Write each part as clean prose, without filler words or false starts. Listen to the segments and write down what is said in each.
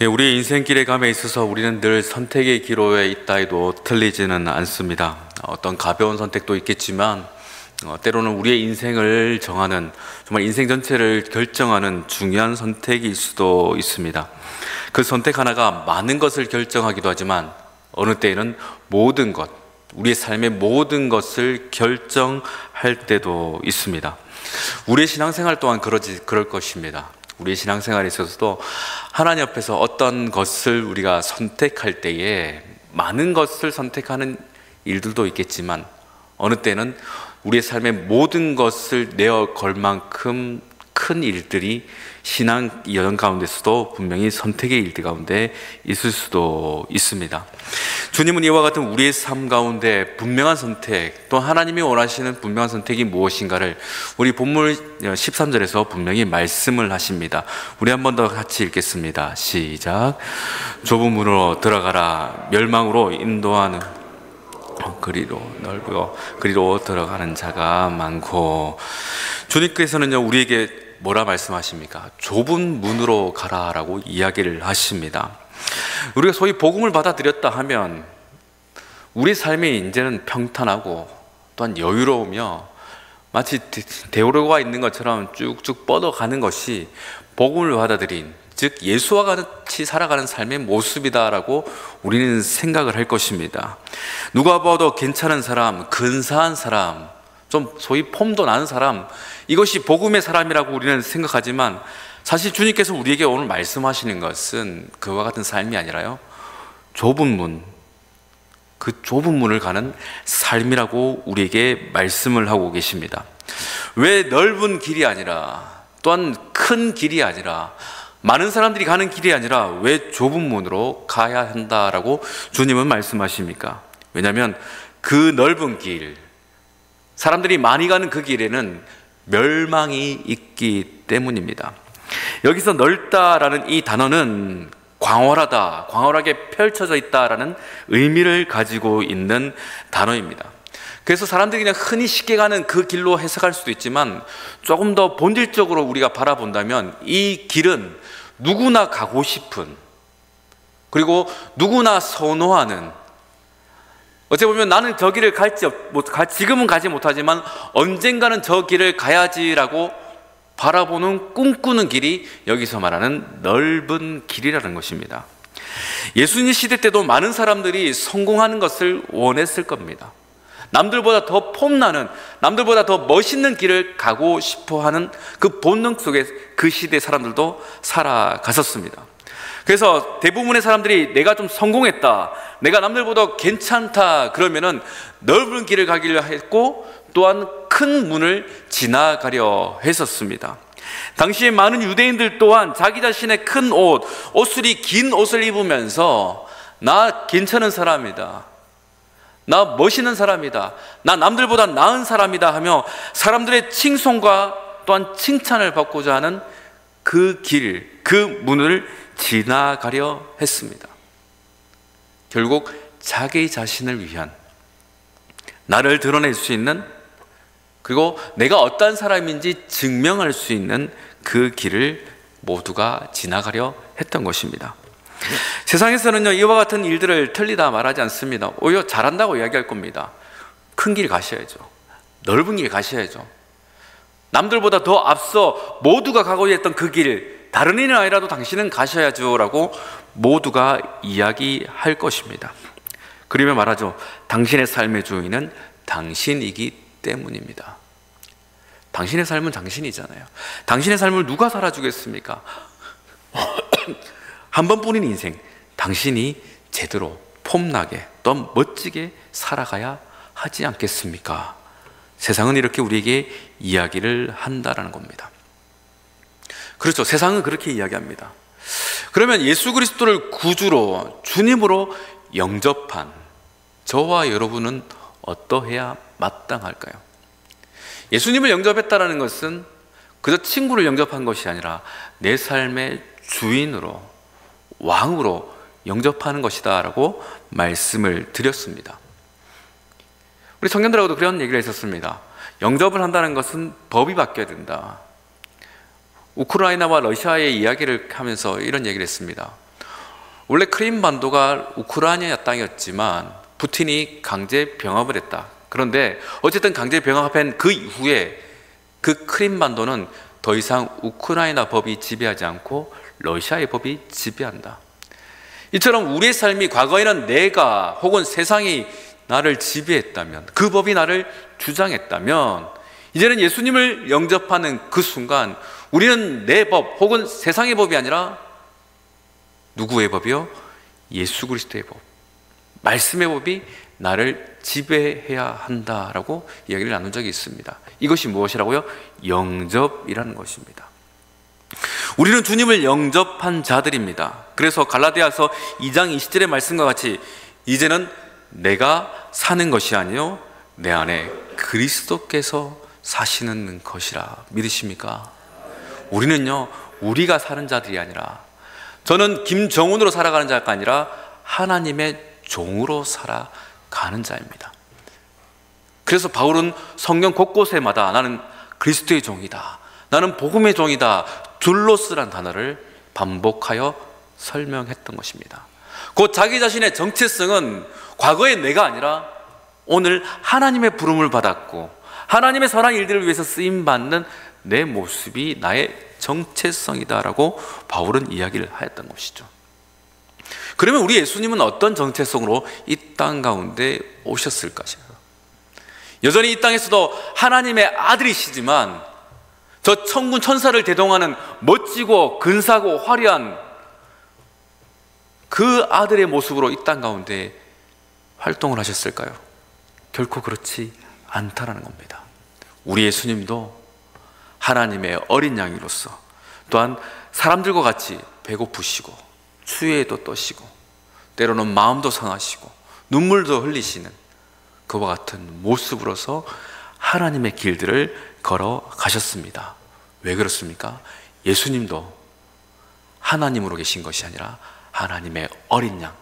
우리의 인생길에 감에 있어서 우리는 늘 선택의 기로에 있다 해도 틀리지는 않습니다. 어떤 가벼운 선택도 있겠지만 때로는 우리의 인생을 정하는, 정말 인생 전체를 결정하는 중요한 선택일 수도 있습니다. 그 선택 하나가 많은 것을 결정하기도 하지만 어느 때에는 모든 것, 우리의 삶의 모든 것을 결정할 때도 있습니다. 우리의 신앙생활 또한 그럴 것입니다. 우리의 신앙생활에 있어서도 하나님 앞에서 어떤 것을 우리가 선택할 때에 많은 것을 선택하는 일들도 있겠지만 어느 때는 우리의 삶의 모든 것을 내어 걸 만큼 큰 일들이 신앙 여정 가운데서도 분명히 선택의 일들 가운데 있을 수도 있습니다. 주님은 이와 같은 우리의 삶 가운데 분명한 선택, 또 하나님이 원하시는 분명한 선택이 무엇인가를 우리 본문 13절에서 분명히 말씀을 하십니다. 우리 한 번 더 같이 읽겠습니다. 시작. 좁은 문으로 들어가라. 멸망으로 인도하는 그리로 넓고 그리로 들어가는 자가 많고. 주님께서는요, 우리에게 뭐라 말씀하십니까? 좁은 문으로 가라라고 이야기를 하십니다. 우리가 소위 복음을 받아들였다 하면 우리 삶이 이제는 평탄하고 또한 여유로우며 마치 대오로가 있는 것처럼 쭉쭉 뻗어가는 것이 복음을 받아들인, 즉 예수와 같이 살아가는 삶의 모습이다라고 우리는 생각을 할 것입니다. 누가 봐도 괜찮은 사람, 근사한 사람, 좀 소위 폼도 나는 사람, 이것이 복음의 사람이라고 우리는 생각하지만 사실 주님께서 우리에게 오늘 말씀하시는 것은 그와 같은 삶이 아니라요, 좁은 문, 그 좁은 문을 가는 삶이라고 우리에게 말씀을 하고 계십니다. 왜 넓은 길이 아니라, 또한 큰 길이 아니라, 많은 사람들이 가는 길이 아니라 왜 좁은 문으로 가야 한다라고 주님은 말씀하십니까? 왜냐하면 그 넓은 길, 사람들이 많이 가는 그 길에는 멸망이 있기 때문입니다. 여기서 넓다라는 이 단어는 광활하다, 광활하게 펼쳐져 있다라는 의미를 가지고 있는 단어입니다. 그래서 사람들이 그냥 흔히 쉽게 가는 그 길로 해석할 수도 있지만 조금 더 본질적으로 우리가 바라본다면 이 길은 누구나 가고 싶은, 그리고 누구나 선호하는, 어찌 보면 나는 저 길을 지금은 가지 못하지만 언젠가는 저 길을 가야지라고 바라보는, 꿈꾸는 길이 여기서 말하는 넓은 길이라는 것입니다. 예수님 시대 때도 많은 사람들이 성공하는 것을 원했을 겁니다. 남들보다 더 폼나는, 남들보다 더 멋있는 길을 가고 싶어하는 그 본능 속에 그 시대 사람들도 살아갔었습니다. 그래서 대부분의 사람들이 내가 좀 성공했다, 내가 남들보다 괜찮다 그러면은 넓은 길을 가기로 했고 또한 큰 문을 지나가려 했었습니다. 당시에 많은 유대인들 또한 자기 자신의 큰 옷술이 긴 옷을 입으면서 나 괜찮은 사람이다, 나 멋있는 사람이다, 나 남들보다 나은 사람이다 하며 사람들의 칭송과 또한 칭찬을 받고자 하는 그 길, 그 문을 지나가려 했습니다. 결국 자기 자신을 위한, 나를 드러낼 수 있는, 그리고 내가 어떤 사람인지 증명할 수 있는 그 길을 모두가 지나가려 했던 것입니다. 세상에서는요, 이와 같은 일들을 틀리다 말하지 않습니다. 오히려 잘한다고 이야기할 겁니다. 큰 길 가셔야죠, 넓은 길 가셔야죠, 남들보다 더 앞서 모두가 가고 있던 그 길, 다른 일은 아니라도 당신은 가셔야죠 라고 모두가 이야기할 것입니다. 그러면 말하죠, 당신의 삶의 주인은 당신이기 때문입니다. 당신의 삶은 당신이잖아요. 당신의 삶을 누가 살아주겠습니까? 한 번뿐인 인생, 당신이 제대로 폼나게 또 멋지게 살아가야 하지 않겠습니까? 세상은 이렇게 우리에게 이야기를 한다라는 겁니다. 그렇죠, 세상은 그렇게 이야기합니다. 그러면 예수 그리스도를 구주로, 주님으로 영접한 저와 여러분은 어떠해야 마땅할까요? 예수님을 영접했다는 것은 그저 친구를 영접한 것이 아니라 내 삶의 주인으로, 왕으로 영접하는 것이다 라고 말씀을 드렸습니다. 우리 청년들하고도 그런 얘기를 했었습니다. 영접을 한다는 것은 법이 바뀌어야 된다. 우크라이나와 러시아의 이야기를 하면서 이런 얘기를 했습니다. 원래 크림반도가 우크라이나 땅이었지만 푸틴이 강제 병합을 했다. 그런데 어쨌든 강제 병합한 그 이후에 그 크림반도는 더 이상 우크라이나 법이 지배하지 않고 러시아의 법이 지배한다. 이처럼 우리의 삶이 과거에는 내가 혹은 세상이 나를 지배했다면, 그 법이 나를 주장했다면, 이제는 예수님을 영접하는 그 순간 우리는 내 법 혹은 세상의 법이 아니라 누구의 법이요? 예수 그리스도의 법, 말씀의 법이 나를 지배해야 한다라고 이야기를 나눈 적이 있습니다. 이것이 무엇이라고요? 영접이라는 것입니다. 우리는 주님을 영접한 자들입니다. 그래서 갈라디아서 2장 20절의 말씀과 같이 이제는 내가 사는 것이 아니요 내 안에 그리스도께서 사시는 것이라. 믿으십니까? 우리는요, 우리가 사는 자들이 아니라, 저는 김정훈으로 살아가는 자가 아니라 하나님의 종으로 살아가는 자입니다. 그래서 바울은 성경 곳곳에마다 나는 그리스도의 종이다, 나는 복음의 종이다, 둘로스란 단어를 반복하여 설명했던 것입니다. 곧 자기 자신의 정체성은 과거의 내가 아니라 오늘 하나님의 부름을 받았고 하나님의 선한 일들을 위해서 쓰임받는 내 모습이 나의 정체성이다라고 바울은 이야기를 하였던 것이죠. 그러면 우리 예수님은 어떤 정체성으로 이 땅 가운데 오셨을까요? 여전히 이 땅에서도 하나님의 아들이시지만 저 천군 천사를 대동하는 멋지고 근사하고 화려한 그 아들의 모습으로 이 땅 가운데 활동을 하셨을까요? 결코 그렇지 않다라는 겁니다. 우리 예수님도 하나님의 어린 양이로서, 또한 사람들과 같이 배고프시고 추위에도 떠시고 때로는 마음도 상하시고 눈물도 흘리시는 그와 같은 모습으로서 하나님의 길들을 걸어가셨습니다. 왜 그렇습니까? 예수님도 하나님으로 계신 것이 아니라 하나님의 어린 양,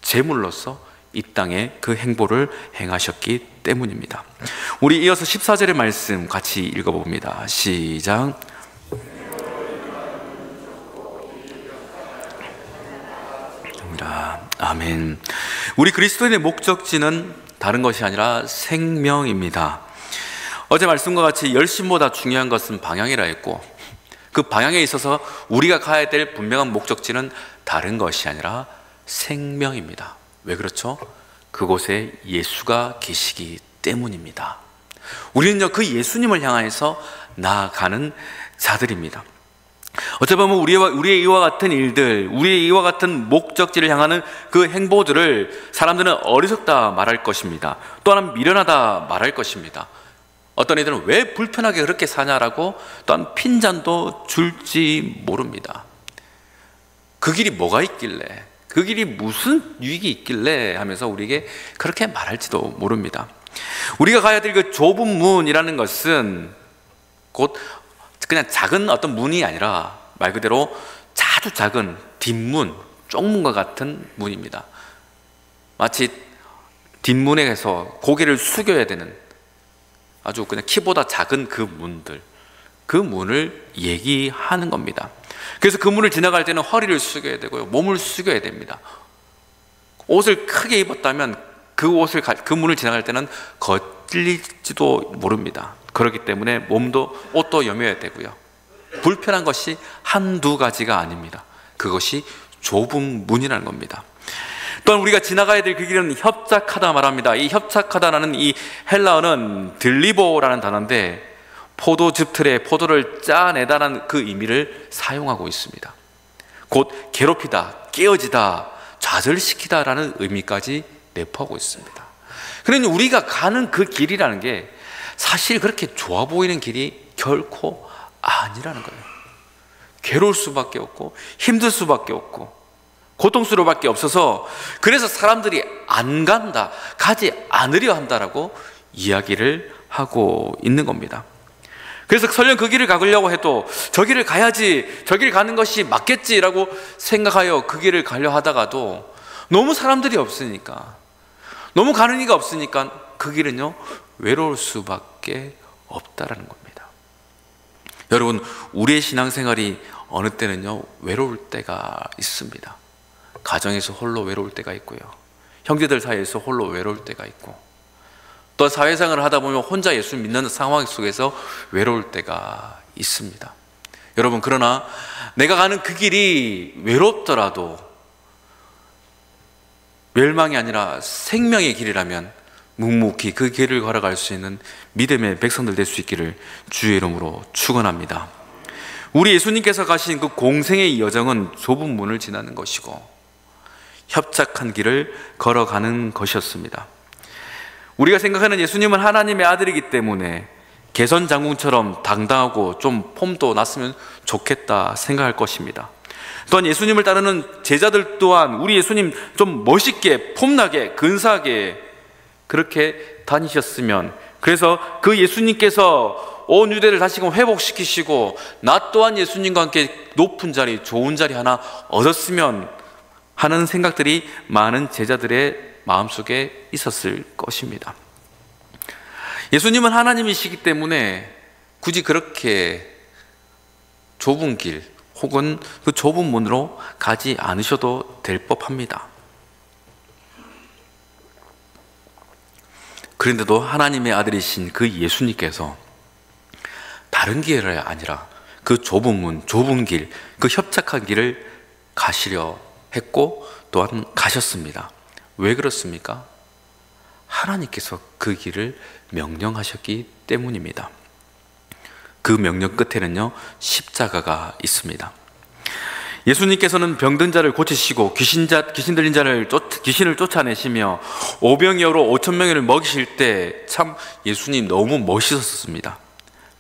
제물로서 이 땅에 그 행보를 행하셨기 때문입니다. 우리 이어서 14절의 말씀 같이 읽어봅니다. 시작. 아멘. 우리 그리스도인의 목적지는 다른 것이 아니라 생명입니다. 어제 말씀과 같이 열심보다 중요한 것은 방향이라 했고, 그 방향에 있어서 우리가 가야 될 분명한 목적지는 다른 것이 아니라 생명입니다. 왜 그렇죠? 그곳에 예수가 계시기 때문입니다. 우리는요, 그 예수님을 향해서 나아가는 자들입니다. 어찌 보면 우리의 이와 같은 일들, 우리의 이와 같은 목적지를 향하는 그 행보들을 사람들은 어리석다 말할 것입니다. 또한 미련하다 말할 것입니다. 어떤 이들은 왜 불편하게 그렇게 사냐라고 또한 핀잔도 줄지 모릅니다. 그 길이 뭐가 있길래, 그 길이 무슨 유익이 있길래 하면서 우리에게 그렇게 말할지도 모릅니다. 우리가 가야 될 그 좁은 문이라는 것은 곧 그냥 작은 어떤 문이 아니라 말 그대로 아주 작은 뒷문, 쪽문과 같은 문입니다. 마치 뒷문에서 고개를 숙여야 되는 아주 그냥 키보다 작은 그 문들, 그 문을 얘기하는 겁니다. 그래서 그 문을 지나갈 때는 허리를 숙여야 되고요, 몸을 숙여야 됩니다. 옷을 크게 입었다면 그 문을 지나갈 때는 거칠릴지도 모릅니다. 그렇기 때문에 옷도 여며야 되고요. 불편한 것이 한두 가지가 아닙니다. 그것이 좁은 문이라는 겁니다. 또한 우리가 지나가야 될 그 길은 협착하다 말합니다. 이 협착하다라는 이 헬라어는 들리보라는 단어인데 포도즙 틀에 포도를 짜내다라는 그 의미를 사용하고 있습니다. 곧 괴롭히다, 깨어지다, 좌절시키다라는 의미까지 내포하고 있습니다. 그러니 우리가 가는 그 길이라는 게 사실 그렇게 좋아 보이는 길이 결코 아니라는 거예요. 괴로울 수밖에 없고 힘들 수밖에 없고 고통스러울밖에 없어서, 그래서 사람들이 안 간다, 가지 않으려 한다라고 이야기를 하고 있는 겁니다. 그래서 설령 그 길을 가려고 해도 저 길을 가야지, 저 길 가는 것이 맞겠지라고 생각하여 그 길을 가려 하다가도 너무 사람들이 없으니까, 너무 가는 이가 없으니까 그 길은요 외로울 수밖에 없다라는 겁니다. 여러분, 우리의 신앙생활이 어느 때는요 외로울 때가 있습니다. 가정에서 홀로 외로울 때가 있고요. 형제들 사이에서 홀로 외로울 때가 있고, 또 사회생활을 하다 보면 혼자 예수 믿는 상황 속에서 외로울 때가 있습니다. 여러분, 그러나 내가 가는 그 길이 외롭더라도 멸망이 아니라 생명의 길이라면 묵묵히 그 길을 걸어갈 수 있는 믿음의 백성들 될 수 있기를 주의 이름으로 축원합니다. 우리 예수님께서 가신 그 공생의 여정은 좁은 문을 지나는 것이고 협착한 길을 걸어가는 것이었습니다. 우리가 생각하는 예수님은 하나님의 아들이기 때문에 개선장군처럼 당당하고 좀 폼도 났으면 좋겠다 생각할 것입니다. 또한 예수님을 따르는 제자들 또한 우리 예수님 좀 멋있게 폼나게 근사하게 그렇게 다니셨으면, 그래서 그 예수님께서 온 유대를 다시금 회복시키시고 나 또한 예수님과 함께 높은 자리, 좋은 자리 하나 얻었으면 하는 생각들이 많은 제자들의 마음속에 있었을 것입니다. 예수님은 하나님이시기 때문에 굳이 그렇게 좁은 길 혹은 그 좁은 문으로 가지 않으셔도 될 법합니다. 그런데도 하나님의 아들이신 그 예수님께서 다른 길이 아니라 그 좁은 문, 좁은 길, 그 협착한 길을 가시려 했고 또한 가셨습니다. 왜 그렇습니까? 하나님께서 그 길을 명령하셨기 때문입니다. 그 명령 끝에는요, 십자가가 있습니다. 예수님께서는 병든 자를 고치시고 귀신 들린 자를 귀신을 쫓아내시며 오병이어로 5,000명을 먹이실 때 참 예수님 너무 멋있었습니다.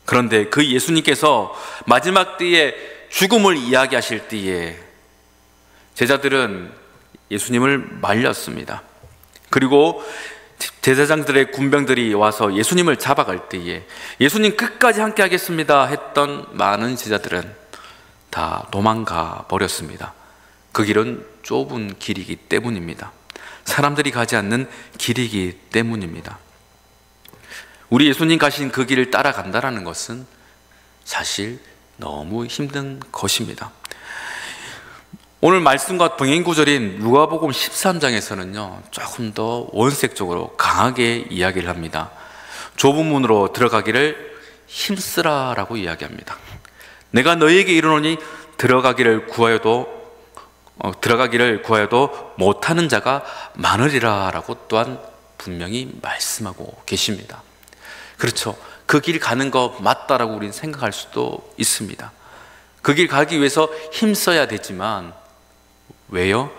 그런데 그 예수님께서 마지막 때에 죽음을 이야기하실 때에 제자들은 예수님을 말렸습니다. 그리고 제사장들의 군병들이 와서 예수님을 잡아갈 때에 예수님 끝까지 함께 하겠습니다 했던 많은 제자들은 다 도망가 버렸습니다. 그 길은 좁은 길이기 때문입니다. 사람들이 가지 않는 길이기 때문입니다. 우리 예수님 가신 그 길을 따라간다는 것은 사실 너무 힘든 것입니다. 오늘 말씀과 병행 구절인 누가복음 13장에서는요 조금 더 원색적으로 강하게 이야기를 합니다. 좁은 문으로 들어가기를 힘쓰라라고 이야기합니다. 내가 너희에게 이르노니 들어가기를 구하여도 못하는 자가 많으리라라고 또한 분명히 말씀하고 계십니다. 그렇죠. 그 길 가는 거 맞다라고 우리는 생각할 수도 있습니다. 그 길 가기 위해서 힘써야 되지만 왜요?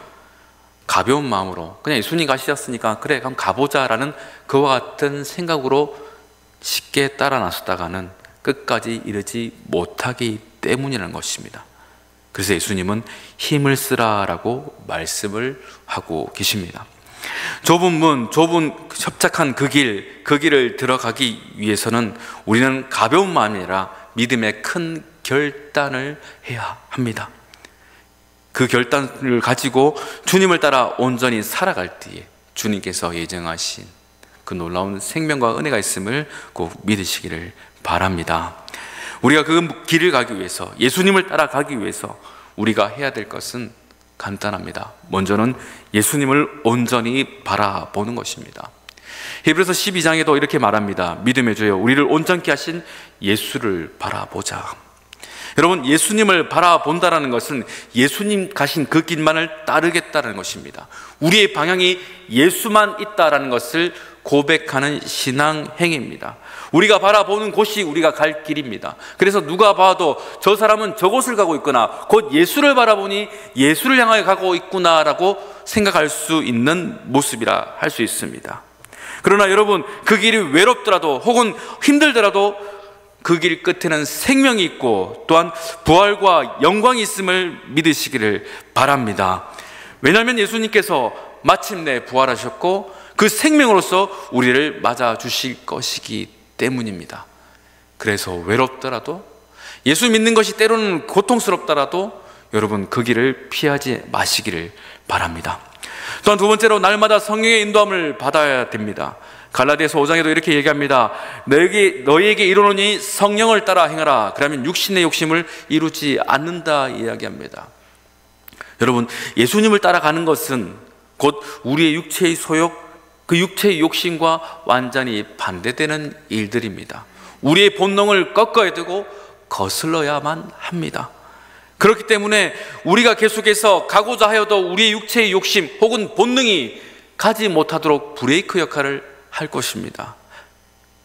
가벼운 마음으로 그냥 예수님 가시셨으니까 그래 그럼 가보자라는 그와 같은 생각으로 쉽게 따라 나섰다가는 끝까지 이르지 못하기 때문이라는 것입니다. 그래서 예수님은 힘을 쓰라라고 말씀을 하고 계십니다. 좁은 문, 좁은 협착한 그 길을 들어가기 위해서는 우리는 가벼운 마음이 아니라 믿음의 큰 결단을 해야 합니다. 그 결단을 가지고 주님을 따라 온전히 살아갈 때에 주님께서 예정하신 그 놀라운 생명과 은혜가 있음을 꼭 믿으시기를 바랍니다. 우리가 그 길을 가기 위해서, 예수님을 따라가기 위해서 우리가 해야 될 것은 간단합니다. 먼저는 예수님을 온전히 바라보는 것입니다. 히브리서 12장에도 이렇게 말합니다. 믿음의 주여 우리를 온전케 하신 예수를 바라보자. 여러분, 예수님을 바라본다는 것은 예수님 가신 그 길만을 따르겠다는 것입니다. 우리의 방향이 예수만 있다는 것을 고백하는 신앙 행위입니다. 우리가 바라보는 곳이 우리가 갈 길입니다. 그래서 누가 봐도 저 사람은 저곳을 가고 있구나, 곧 예수를 바라보니 예수를 향하여 가고 있구나라고 생각할 수 있는 모습이라 할 수 있습니다. 그러나 여러분, 그 길이 외롭더라도 혹은 힘들더라도 그 길 끝에는 생명이 있고 또한 부활과 영광이 있음을 믿으시기를 바랍니다. 왜냐하면 예수님께서 마침내 부활하셨고 그 생명으로서 우리를 맞아주실 것이기 때문입니다. 그래서 외롭더라도, 예수 믿는 것이 때로는 고통스럽더라도 여러분 그 길을 피하지 마시기를 바랍니다. 또한 두 번째로 날마다 성령의 인도함을 받아야 됩니다. 갈라디아서 5장에도 이렇게 얘기합니다. 너희에게 이르노니 성령을 따라 행하라. 그러면 육신의 욕심을 이루지 않는다 이야기합니다. 여러분, 예수님을 따라가는 것은 곧 우리의 육체의 소욕, 그 육체의 욕심과 완전히 반대되는 일들입니다. 우리의 본능을 꺾어야 되고 거슬러야만 합니다. 그렇기 때문에 우리가 계속해서 가고자 하여도 우리의 육체의 욕심 혹은 본능이 가지 못하도록 브레이크 역할을 할 것입니다.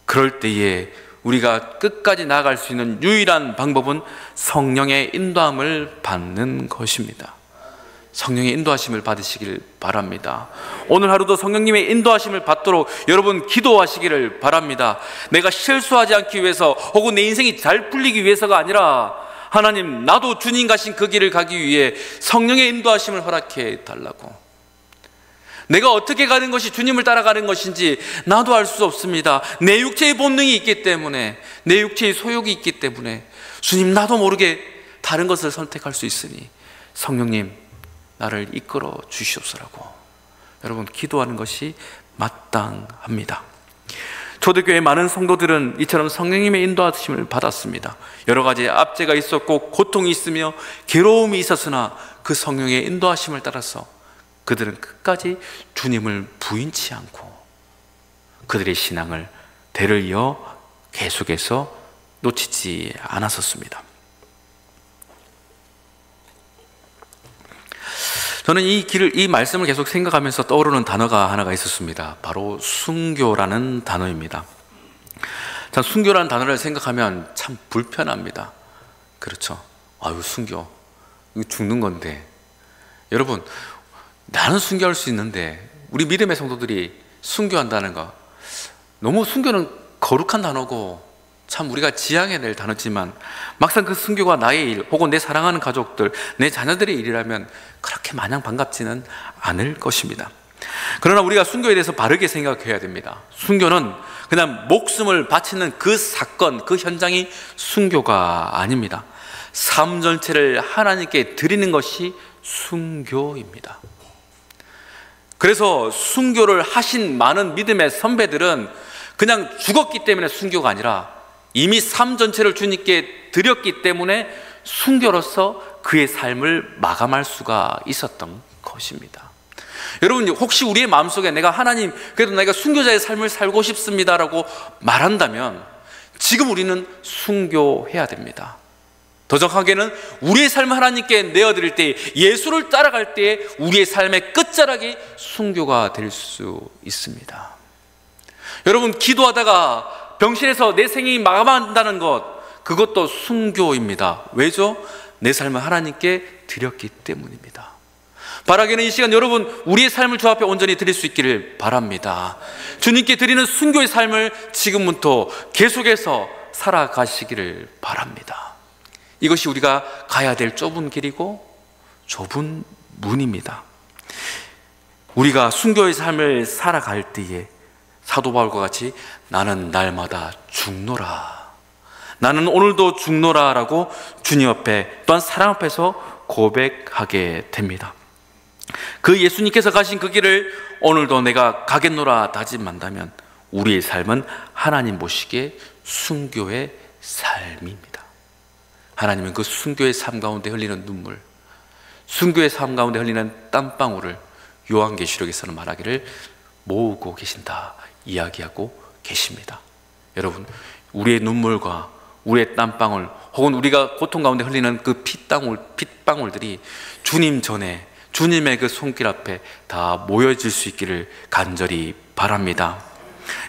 그럴 때에 우리가 끝까지 나아갈 수 있는 유일한 방법은 성령의 인도함을 받는 것입니다. 성령의 인도하심을 받으시길 바랍니다. 오늘 하루도 성령님의 인도하심을 받도록 여러분 기도하시기를 바랍니다. 내가 실수하지 않기 위해서 혹은 내 인생이 잘 풀리기 위해서가 아니라 하나님, 나도 주님 가신 그 길을 가기 위해 성령의 인도하심을 허락해 달라고. 내가 어떻게 가는 것이 주님을 따라가는 것인지 나도 알 수 없습니다. 내 육체의 본능이 있기 때문에, 내 육체의 소욕이 있기 때문에 주님, 나도 모르게 다른 것을 선택할 수 있으니 성령님, 나를 이끌어 주시옵소라고 여러분 기도하는 것이 마땅합니다. 초대교회 많은 성도들은 이처럼 성령님의 인도하심을 받았습니다. 여러 가지 압제가 있었고 고통이 있으며 괴로움이 있었으나 그 성령의 인도하심을 따라서 그들은 끝까지 주님을 부인치 않고 그들의 신앙을 대를 이어 계속해서 놓치지 않았었습니다. 저는 이 말씀을 계속 생각하면서 떠오르는 단어가 하나가 있었습니다. 바로 순교라는 단어입니다. 참, 순교라는 단어를 생각하면 참 불편합니다. 그렇죠? 아유, 순교. 이거 죽는 건데. 여러분, 나는 순교할 수 있는데, 우리 믿음의 성도들이 순교한다는 거, 너무 순교는 거룩한 단어고, 참 우리가 지향해야 될 단어지만 막상 그 순교가 나의 일 혹은 내 사랑하는 가족들, 내 자녀들의 일이라면 그렇게 마냥 반갑지는 않을 것입니다. 그러나 우리가 순교에 대해서 바르게 생각해야 됩니다. 순교는 그냥 목숨을 바치는 그 사건, 그 현장이 순교가 아닙니다. 삶 전체를 하나님께 드리는 것이 순교입니다. 그래서 순교를 하신 많은 믿음의 선배들은 그냥 죽었기 때문에 순교가 아니라 이미 삶 전체를 주님께 드렸기 때문에 순교로서 그의 삶을 마감할 수가 있었던 것입니다. 여러분, 혹시 우리의 마음속에 내가 하나님, 그래도 내가 순교자의 삶을 살고 싶습니다라고 말한다면 지금 우리는 순교해야 됩니다. 더 정확하게는 우리의 삶을 하나님께 내어드릴 때, 예수를 따라갈 때 우리의 삶의 끝자락이 순교가 될 수 있습니다. 여러분, 기도하다가 병실에서 내 생이 마감한다는 것, 그것도 순교입니다. 왜죠? 내 삶을 하나님께 드렸기 때문입니다. 바라기는 이 시간 여러분, 우리의 삶을 주 앞에 온전히 드릴 수 있기를 바랍니다. 주님께 드리는 순교의 삶을 지금부터 계속해서 살아가시기를 바랍니다. 이것이 우리가 가야 될 좁은 길이고 좁은 문입니다. 우리가 순교의 삶을 살아갈 때에 사도 바울과 같이 나는 날마다 죽노라, 나는 오늘도 죽노라 라고 주님 앞에 또한 사랑 앞에서 고백하게 됩니다. 그 예수님께서 가신 그 길을 오늘도 내가 가겠노라 다짐한다면 우리의 삶은 하나님 보시기에 순교의 삶입니다. 하나님은 그 순교의 삶 가운데 흘리는 눈물, 순교의 삶 가운데 흘리는 땀방울을 요한계시록에서는 말하기를 모으고 계신다 이야기하고 계십니다. 여러분, 우리의 눈물과 우리의 땀방울 혹은 우리가 고통 가운데 흘리는 그 핏방울들이 주님 전에, 주님의 그 손길 앞에 다 모여질 수 있기를 간절히 바랍니다.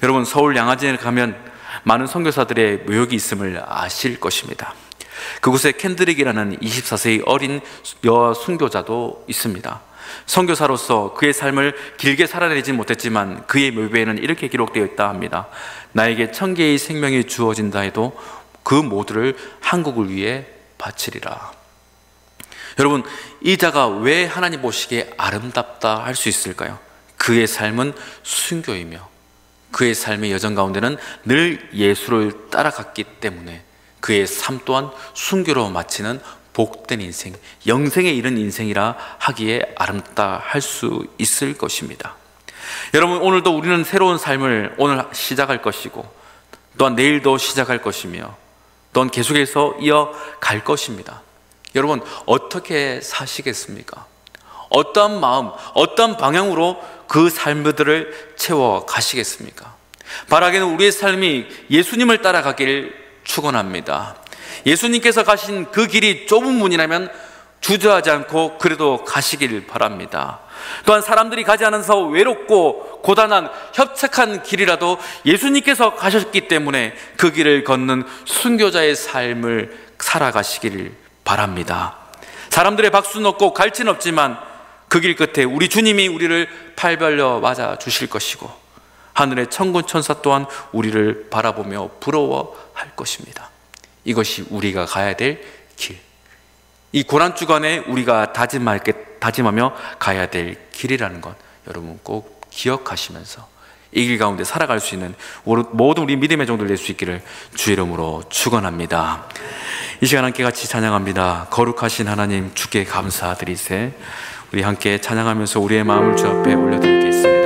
여러분, 서울 양화진에 가면 많은 선교사들의 묘역이 있음을 아실 것입니다. 그곳에 캔드릭이라는 24세의 어린 여 순교자도 있습니다. 선교사로서 그의 삶을 길게 살아내지 못했지만 그의 묘비에는 이렇게 기록되어 있다 합니다. 나에게 1000개의 생명이 주어진다 해도 그 모두를 한국을 위해 바치리라. 여러분, 이 자가 왜 하나님 보시기에 아름답다 할 수 있을까요? 그의 삶은 순교이며 그의 삶의 여정 가운데는 늘 예수를 따라갔기 때문에 그의 삶 또한 순교로 마치는 복된 인생, 영생에 이른 인생이라 하기에 아름답다 할 수 있을 것입니다. 여러분, 오늘도 우리는 새로운 삶을 오늘 시작할 것이고 또한 내일도 시작할 것이며 또한 계속해서 이어갈 것입니다. 여러분, 어떻게 사시겠습니까? 어떤 마음, 어떤 방향으로 그 삶들을 채워 가시겠습니까? 바라기는 우리의 삶이 예수님을 따라가길 축원합니다. 예수님께서 가신 그 길이 좁은 문이라면 주저하지 않고 그래도 가시길 바랍니다. 또한 사람들이 가지 않아서 외롭고 고단한 협착한 길이라도 예수님께서 가셨기 때문에 그 길을 걷는 순교자의 삶을 살아가시길 바랍니다. 사람들의 박수는 없고 갈치는 없지만 그 길 끝에 우리 주님이 우리를 팔 벌려 맞아 주실 것이고 하늘의 천군 천사 또한 우리를 바라보며 부러워할 것입니다. 이것이 우리가 가야 될 길, 이 고난주간에 우리가 다짐하며 가야 될 길이라는 것 여러분 꼭 기억하시면서 이 길 가운데 살아갈 수 있는 모든 우리 믿음의 종들 될 수 있기를 주의 이름으로 축원합니다. 이 시간 함께 같이 찬양합니다. 거룩하신 하나님 주께 감사드리세. 우리 함께 찬양하면서 우리의 마음을 주 앞에 올려드리겠습니다.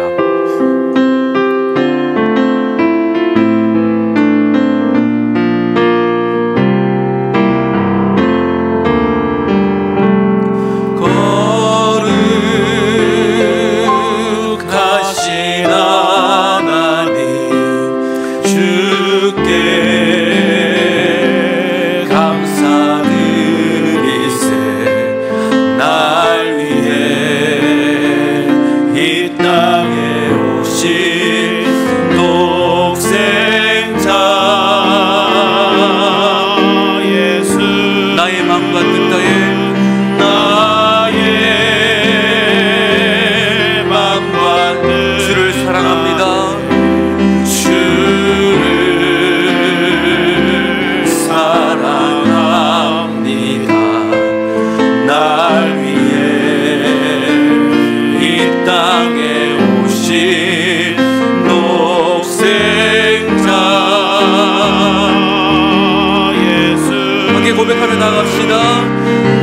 고백하며 나갑시다.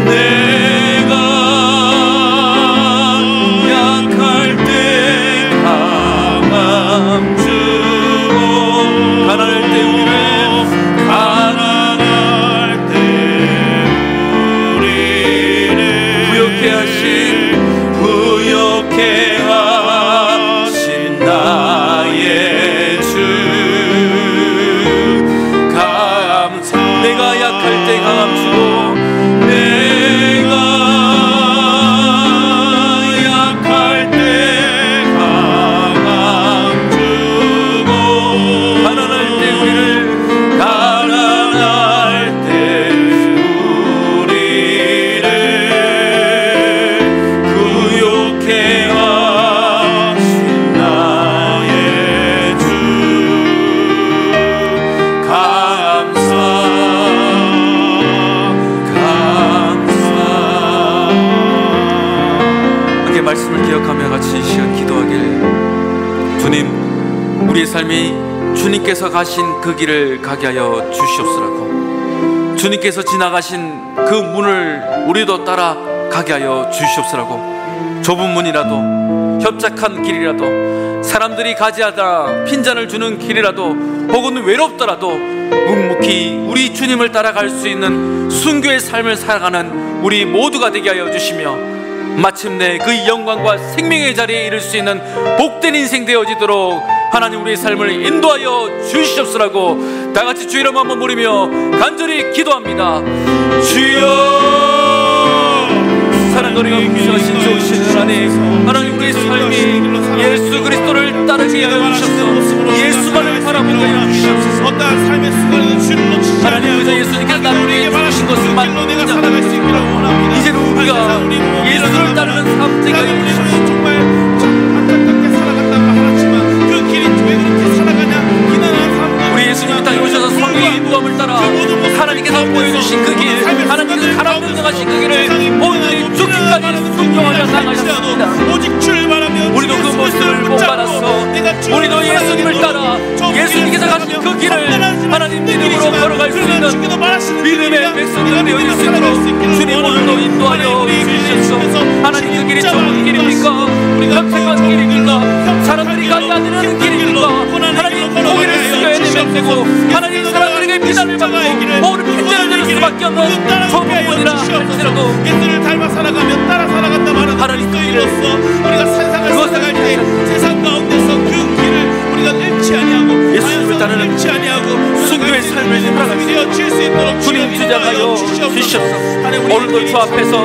내가 약할 때 강함 주고 가난할 때 우리를 부욕해 하신 나의 주 감사. 내가 약할 때 강함 주고 내가 약할 때 강함 주고 가난할 때 우리를 구욕해 하신 나의 주 말씀을 기억하며 같이 이 시간 기도하길. 주님, 우리의 삶이 주님께서 가신 그 길을 가게 하여 주시옵소라고, 주님께서 지나가신 그 문을 우리도 따라 가게 하여 주시옵소라고. 좁은 문이라도 협착한 길이라도 사람들이 가지 않아 핀잔을 주는 길이라도 혹은 외롭더라도 묵묵히 우리 주님을 따라갈 수 있는 순교의 삶을 살아가는 우리 모두가 되게 하여 주시며 마침내 그 영광과 생명의 자리에 이를 수 있는 복된 인생 되어지도록 하나님 우리의 삶을 인도하여 주시옵소라고 다같이 주 이름 한번 부르며 간절히 기도합니다. 주여, 사랑거리가 풍성하신 좋으신 하나님, 하나님 우리의 삶이 예수 그리스도를 따르게 하여 주셔서 예수만을 바라보게 하여 주시옵소서. 어떠한 삶의 순간에도 주를 놓치지 하나님, 그저 예수님께서 나를 위해 주신 것만 이제는 우리가 예수를 따르는 삶 되게 하여 주시옵소서. 정말 안타깝게 살아간다고 하지만 그 길이 왜 그렇게 살아가냐, 비난하는 사람들, 우리 예수님이 땅에 오셔서 성령의 인도함을 따라 하나님께서 보여주신 그 길, 하나님께서 가라앉아가신 그 길을 오늘이 죽기까지 순종하며 나가셨습니다. 오직 주를 바라며 우리도 그 모습을 본받아서 우리도 예수님을 따라 예수님께서 가신 그 길을 하나님 믿음으로 걸어갈 수 있는 믿음의 백성들이 되어 있을 수 있도록 주님 오늘도 인도하여 주시옵소서. 하나님 그 길이 좁은 길입니까? 협착한 길입니까? 사람들이 가지 않는 길입니까? 하나님 고개를 숙여야 되고 하나님 사람들에게 비난을 받고 오늘 핀잔을 들을 수밖에 없는 좁은 문이라 할지라도 예수를 닮아 살아가며 따라 살아간다 말하는 하나님 그 길을, 우리가 세상을 그것을 살아갈 때 세상 가운데서 그 길을 우리가 잃지 아니하고 예수님을 따르는 잃지 아니하고 순교의 삶을 살아갈 수 있도록 주님 주장하여 주시옵소서. 오늘도 주 앞에서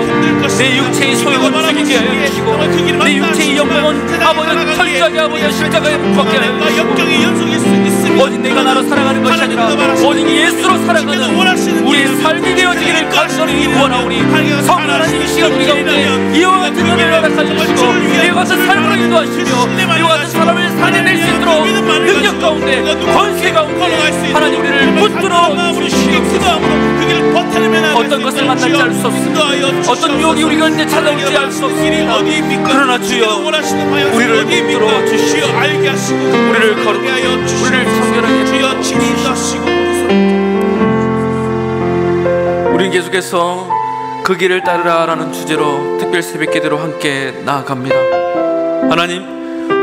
내 육체의 소욕을 죽이게 하여 주시고 내 육체의 영광은 아버지 철저하게 아버지 십자가에 못 박게 하여 주시고 오직 내가 나로 살아가는 것이 아니라 오직 예수로 살아가는 우리의 삶이 되어지기를 간절히 원하오니 성령 하나님 이 시간 우리 가운데 이와 같은 은혜를 허락하여 주시고 이와 같은 삶으로 인도하시며 이와 같은 사람을 살려낼 수 있도록 능력 가운데 권세 가운데 하나님 우리를 붙들어 주시옵소서. 어떤 것을 만날지 알 수 없습니다. 어떤 유혹이 우리 가운데 찾아올지 알 수 없습니다. 그러나 주여 우리를 붙들어 주시오. 우리를 거룩하게 하여 우리를 성결하게 주여 지키시옵시고 우리는 계속해서 그 길을 따르라라는 주제로 특별 새벽 기도로 함께 나아갑니다. 하나님,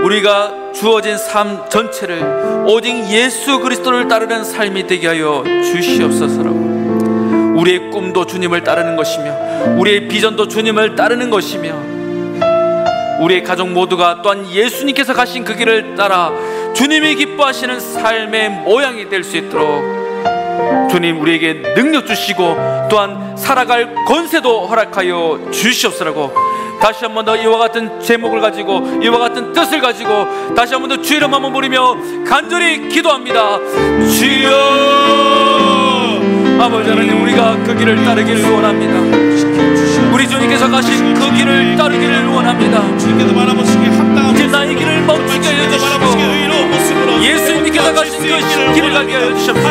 우리가 주어진 삶 전체를 오직 예수 그리스도를 따르는 삶이 되게 하여 주시옵소서라고. 우리의 꿈도 주님을 따르는 것이며 우리의 비전도 주님을 따르는 것이며 우리의 가족 모두가 또한 예수님께서 가신 그 길을 따라 주님이 기뻐하시는 삶의 모양이 될 수 있도록 주님 우리에게 능력 주시고 또한 살아갈 권세도 허락하여 주시옵소서라고 다시 한 번 더 이와 같은 제목을 가지고 이와 같은 뜻을 가지고 다시 한 번 더 주의 이름 한번 부르며 간절히 기도합니다. 주여 아버지 하나님, 우리가 그 길을 따르기를 원합니다. 우리 주님께서 가신 그 길을 따르기를 원합니다. 이제 나의 길을 멈추게 하여 주시고 예수님께서 가신 그 길을 가게 하여 주시옵소서.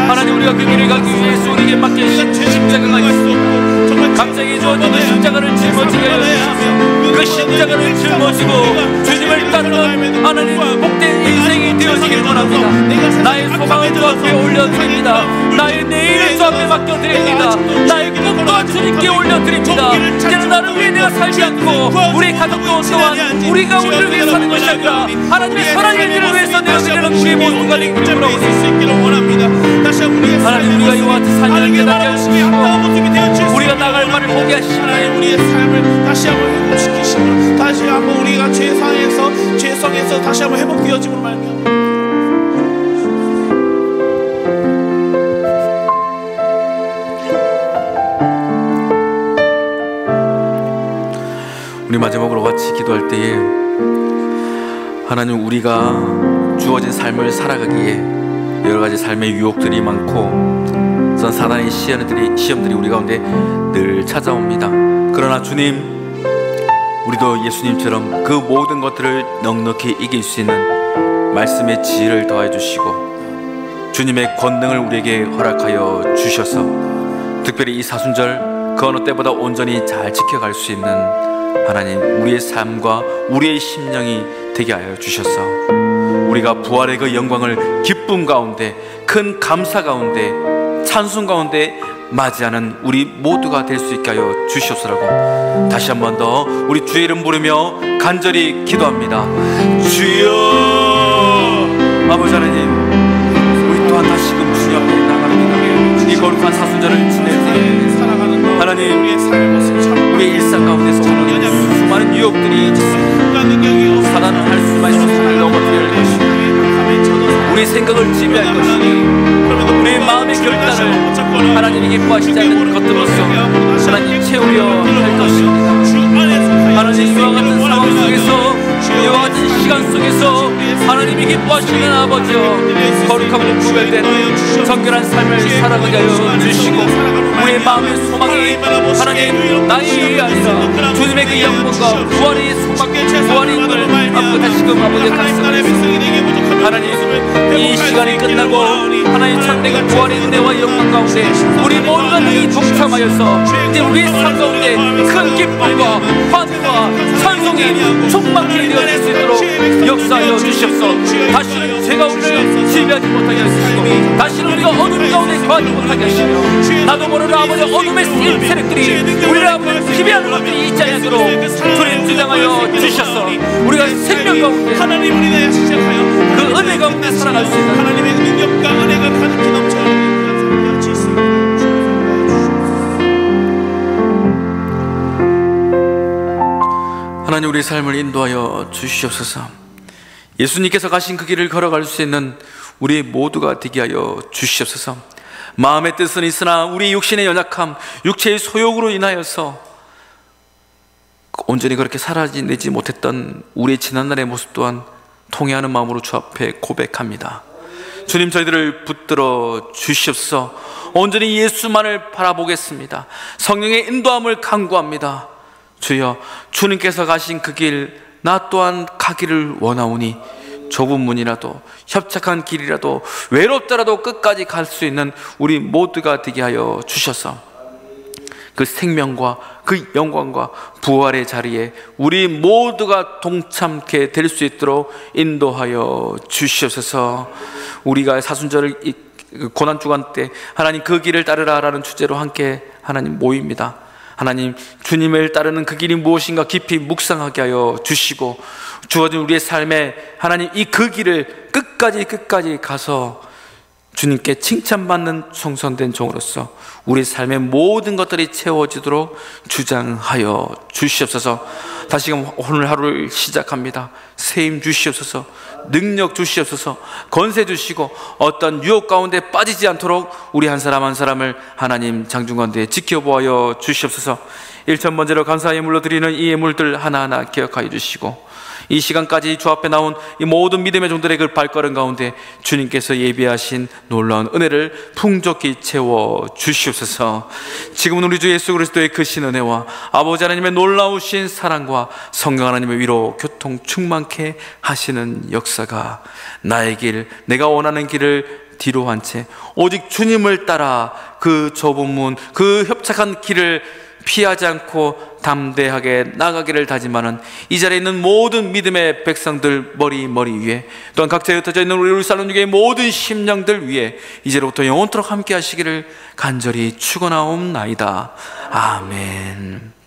하나님, 우리가 그 길을 가기 위해서 우리에게 맡겨주신 십자가가 있습니다. 갑자기 주어진 십자가를 짊어지게 하여 주시옵소서. 그 십자가를 짊어지고 주님을 따르는 하나님 복된 인생이 되어지길 원합니다. 나의 소망을 주 앞에 올려드립니다. 나의 내일을 주 앞에 맡겨드립니다. 나의 꿈도 주님께 올려드립니다. 이제는 나를 위해 내가 살지 않고 우리 가족도 또한 우리가 우리를 위해 사는 것이 아니라 하나님의 선한 일들을 위해서 내어드리는 우리의 모두가 되기를 원합니다. 하나님, 우리가 이와 같은 사명을 깨닫게 하시고 우리가 나갈 바를 보게 하시고 우리의 삶을 다시 한번 회복시키시고 다시 한번 우리가 죄성에서 다시 한번 회복되어짐으로 말미암아 우리 마지막으로 같이 기도할 때에 하나님, 우리가 주어진 삶을 살아가기에 여러가지 삶의 유혹들이 많고 전 사단의 시험들이 우리 가운데 늘 찾아옵니다. 그러나 주님, 우리도 예수님처럼 그 모든 것들을 넉넉히 이길 수 있는 말씀의 지혜를 더해 주시고 주님의 권능을 우리에게 허락하여 주셔서 특별히 이 사순절 그 어느 때보다 온전히 잘 지켜갈 수 있는 하나님, 우리의 삶과 우리의 심령이 되게 하여 주셔서 우리가 부활의 그 영광을 기쁨 가운데, 큰 감사 가운데, 찬송 가운데 맞이하는 우리 모두가 될 수 있게 하여 주시옵소서라고 다시 한 번 더 우리 주의 이름 부르며 간절히 기도합니다. 주여 아버지 하나님, 우리 또한 다시금 주님 앞에 나갑니다. 이 거룩한 사순절을 지낼 때 하나님, 우리의 일상 가운데서 오는 수많은 유혹들이 사단은 할 수만 있는 손을 넘어뜨릴 것이고 우리 생각을 지배할 것이고 우리의 마음의 결단을 하나님이 기뻐하시지 않는 것들로서 하나님 채우려 할 것입니다. 하나님, 이와 같은 상황 속에서 이와 같은 시간 속에서 하나님이 기뻐하시는 아버지여, 거룩함으로 구별된 정결한 삶을 살아가게 하여 주시고 우리의 마음의 소망이 하나님 나의 일이 아니라 주님의 그 영광과 부활의 소망, 부활의 힘을 앞으로 다시금 아버지의 간증하면서 하나님, 이 시간이 끝나고 하나님 참된 부활의 은혜와 영광 가운데 우리 모두가 능히 동참하여서 이제 우리의 삶 가운데 큰 기쁨과 환호와 찬송이 충만케 되어질 수 있도록 역사하여 주시옵소서. 다시는 죄가 우리를 지배하지 못하게 하시고 다시는 우리가 어둠 가운데 거하지 못하게 하시며 나도 모르는 아버지 어둠의 세력들이 우리를 아버지 지배하는 것들이 있지 않도록 주님 주장하여 주셔서 우리가 생명 가운데 하나님 우리가 시작하여 그 은혜 가운데 살아갈 수 있는 하나님의 능력과 은혜가 가득히 넘쳐 하나님, 우리 삶을 인도하여 주시옵소서. 예수님께서 가신 그 길을 걸어갈 수 있는 우리 모두가 되게 하여 주시옵소서. 마음의 뜻은 있으나 우리 육신의 연약함, 육체의 소욕으로 인하여서 온전히 그렇게 살아내지 못했던 우리의 지난날의 모습 또한 통회하는 마음으로 주 앞에 고백합니다. 주님, 저희들을 붙들어 주시옵소서. 온전히 예수만을 바라보겠습니다. 성령의 인도함을 간구합니다. 주여, 주님께서 가신 그 길 나 또한 가기를 원하오니 좁은 문이라도 협착한 길이라도 외롭더라도 끝까지 갈 수 있는 우리 모두가 되게 하여 주셔서 그 생명과 그 영광과 부활의 자리에 우리 모두가 동참케 될 수 있도록 인도하여 주시옵소서. 우리가 사순절 고난주간 때 하나님 그 길을 따르라라는 주제로 함께 하나님 모입니다. 하나님, 주님을 따르는 그 길이 무엇인가 깊이 묵상하게 하여 주시고, 주어진 우리의 삶에 하나님 이 그 길을 끝까지 가서 주님께 칭찬받는 성성된 종으로서 우리 삶의 모든 것들이 채워지도록 주장하여 주시옵소서. 다시금 오늘 하루를 시작합니다. 세임 주시옵소서. 능력 주시옵소서. 권세 주시고 어떤 유혹 가운데 빠지지 않도록 우리 한 사람 한 사람을 하나님 장중건대에 지켜보아여 주시옵소서. 1,000번째로 감사의 예물로 드리는 이 예물들 하나하나 기억하여 주시고, 이 시간까지 주 앞에 나온 이 모든 믿음의 종들의 그 발걸음 가운데 주님께서 예비하신 놀라운 은혜를 풍족히 채워 주시옵소서. 지금은 우리 주 예수 그리스도의 크신 은혜와 아버지 하나님의 놀라우신 사랑과 성령 하나님의 위로 교통 충만케 하시는 역사가 나의 길, 내가 원하는 길을 뒤로 한 채 오직 주님을 따라 그 좁은 문, 그 협착한 길을 피하지 않고 담대하게 나가기를 다짐하는 이 자리에 있는 모든 믿음의 백성들 머리 위에, 또한 각자에 흩어져 있는 우리 살로니게의 모든 심령들 위에 이제로부터 영원토록 함께 하시기를 간절히 축원하옵나이다. 아멘.